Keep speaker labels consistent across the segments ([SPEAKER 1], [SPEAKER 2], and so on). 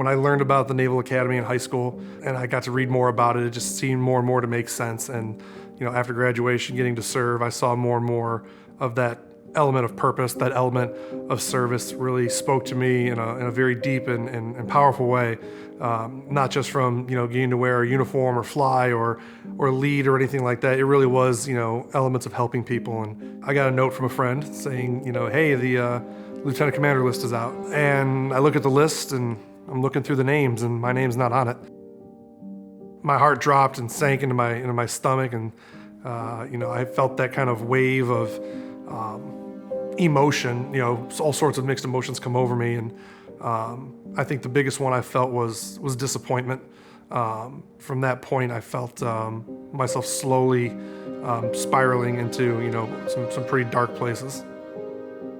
[SPEAKER 1] When I learned about the Naval Academy in high school and I got to read more about it, it just seemed more and more to make sense. And after graduation, getting to serve, I saw more and more of that element of purpose, that element of service really spoke to me in a very deep and powerful way. Not just from getting to wear a uniform or fly or lead or anything like that. It really was elements of helping people. And I got a note from a friend saying hey, the lieutenant commander list is out. And I look at the list and I'm looking through the names and my name's not on it. My heart dropped and sank into my stomach, and I felt that kind of wave of emotion. All sorts of mixed emotions come over me, and I think the biggest one I felt was disappointment. From that point, I felt myself slowly spiraling into some pretty dark places.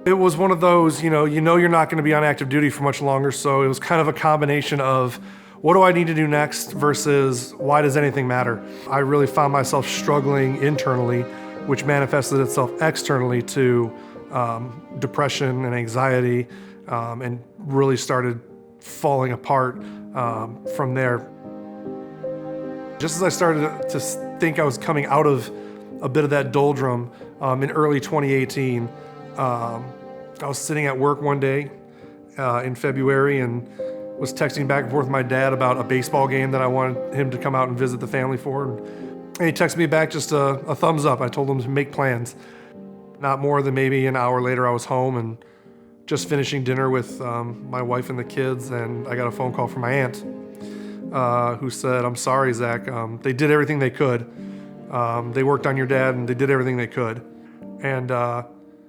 [SPEAKER 1] It was one of those, you're not going to be on active duty for much longer, so it was kind of a combination of what do I need to do next versus why does anything matter? I really found myself struggling internally, which manifested itself externally to depression and anxiety, and really started falling apart from there. Just as I started to think I was coming out of a bit of that doldrum in early 2018, I was sitting at work one day in February and was texting back and forth with my dad about a baseball game that I wanted him to come out and visit the family for. And he texted me back just a thumbs up. I told him to make plans. Not more than maybe an hour later, I was home and just finishing dinner with my wife and the kids, and I got a phone call from my aunt who said, "I'm sorry, Zach. They did everything they could. They worked on your dad and they did everything they could." And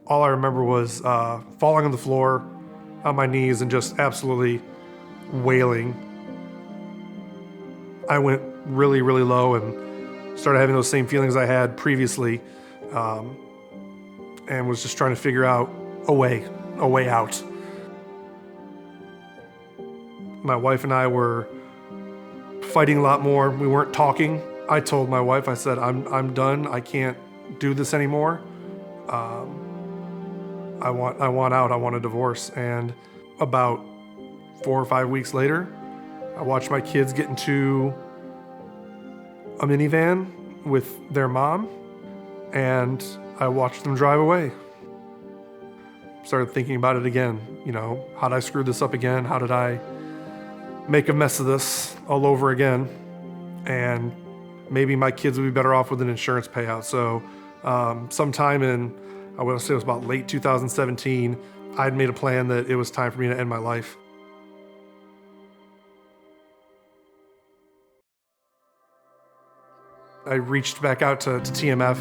[SPEAKER 1] all I remember was falling on the floor on my knees and just absolutely wailing. I went really, really low and started having those same feelings I had previously, and was just trying to figure out a way out. My wife and I were fighting a lot more. We weren't talking. I told my wife, I said, I'm done. I can't do this anymore. I want out. I want a divorce. And about 4 or 5 weeks later, I watched my kids get into a minivan with their mom, and I watched them drive away. Started thinking about it again. How did I screw this up again? How did I make a mess of this all over again? And maybe my kids would be better off with an insurance payout. So sometime in, I want to say it was about late 2017, I'd made a plan that it was time for me to end my life. I reached back out to TMF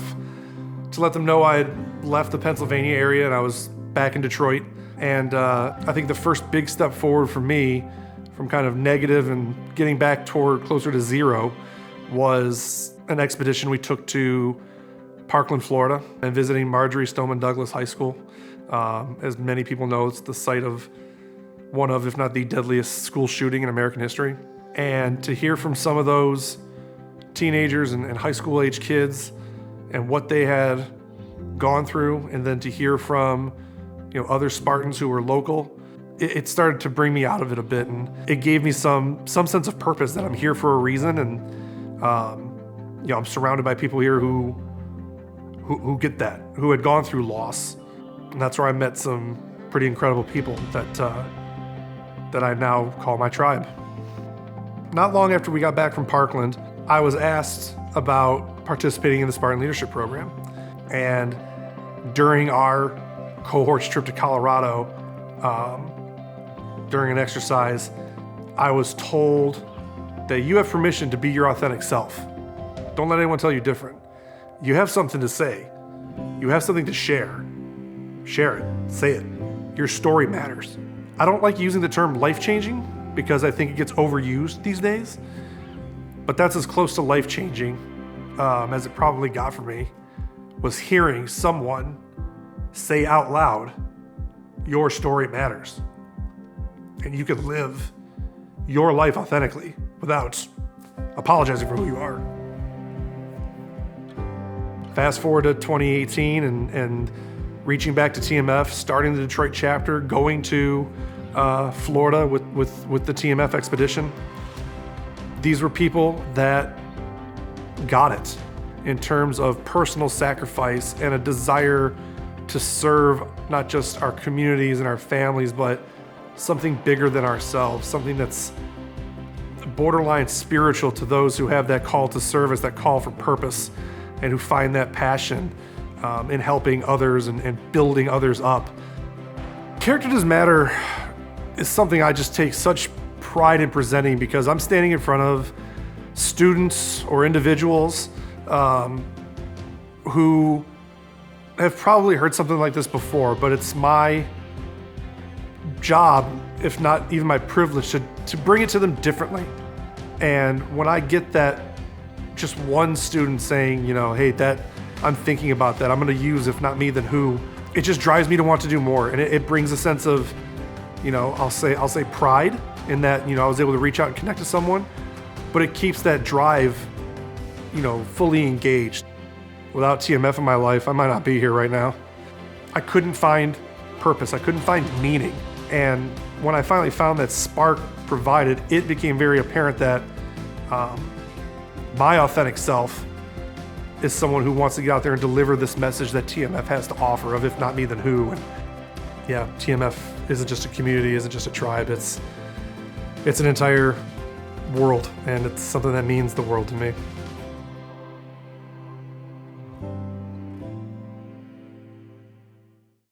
[SPEAKER 1] to let them know I had left the Pennsylvania area and I was back in Detroit. And I think the first big step forward for me from kind of negative and getting back toward closer to zero was an expedition we took to Parkland, Florida, and visiting Marjorie Stoneman Douglas High School. As many people know, it's the site of one of, if not the deadliest school shooting in American history. And to hear from some of those teenagers and high school age kids and what they had gone through, and then to hear from other Spartans who were local, it started to bring me out of it a bit, and it gave me some sense of purpose that I'm here for a reason. And I'm surrounded by people here who get that, who had gone through loss, and that's where I met some pretty incredible people that I now call my tribe. Not long after we got back from Parkland, I was asked about participating in the Spartan Leadership Program. And during our cohort's trip to Colorado, during an exercise, I was told that you have permission to be your authentic self. Don't let anyone tell you different. You have something to say. You have something to share. Share it. Say it. Your story matters. I don't like using the term life-changing because I think it gets overused these days. But that's as close to life-changing as it probably got for me, was hearing someone say out loud, your story matters. And you can live your life authentically without apologizing for who you are. Fast forward to 2018 and reaching back to TMF, starting the Detroit chapter, going to Florida with the TMF expedition. These were people that got it in terms of personal sacrifice and a desire to serve not just our communities and our families, but something bigger than ourselves, something that's borderline spiritual to those who have that call to service, that call for purpose, and who find that passion in helping others and building others up. Character Does Matter is something I just take such pride in presenting, because I'm standing in front of students or individuals who have probably heard something like this before, but it's my job, if not even my privilege, to bring it to them differently. And when I get that, just one student saying, hey, that I'm thinking about that, I'm gonna use, if not me, then who, it just drives me to want to do more. And it brings a sense of, I'll say pride in that, I was able to reach out and connect to someone, but it keeps that drive, fully engaged. Without TMF in my life, I might not be here right now. I couldn't find purpose. I couldn't find meaning. And when I finally found that spark provided, it became very apparent that my authentic self is someone who wants to get out there and deliver this message that TMF has to offer of, if not me, then who. And yeah, TMF isn't just a community, isn't just a tribe. It's an entire world, and it's something that means the world to me.